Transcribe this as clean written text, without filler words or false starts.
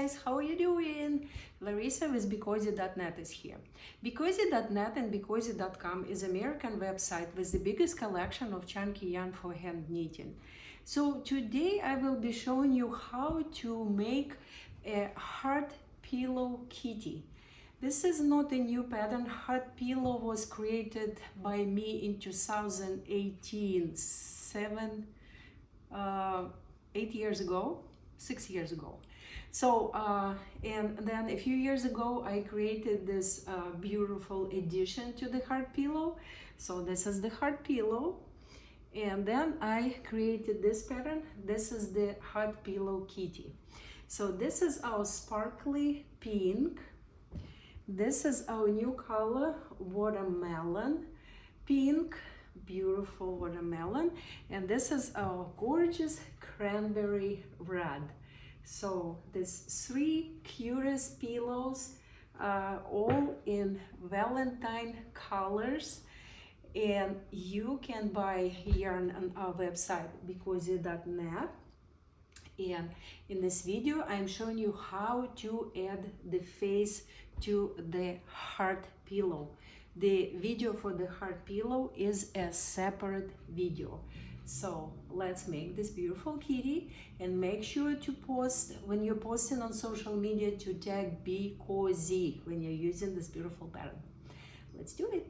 guys, how are you doing? Larissa with BeCozi.net is here. BeCozi.net and BeCozi.com is an American website with the biggest collection of chunky yarn for hand knitting. So today I will be showing you how to make a heart pillow kitty. This is not a new pattern. Heart pillow was created by me in 2018, 8 years ago, 6 years ago. So and then a few years ago I created this beautiful addition to the heart pillow. So this is the heart pillow, and then I created this pattern. This is the heart pillow kitty. So this is our sparkly pink. This is our new color, watermelon pink, beautiful watermelon, and this is our gorgeous cranberry red. So these three cutest pillows, all in Valentine colors, and you can buy yarn on our website BeCozi.net. And in this video I'm showing you how to add the face to the heart pillow. The video for the heart pillow is a separate video. So let's make this beautiful kitty, and make sure to post, when you're posting on social media, to tag BeCozi when you're using this beautiful pattern. Let's do it.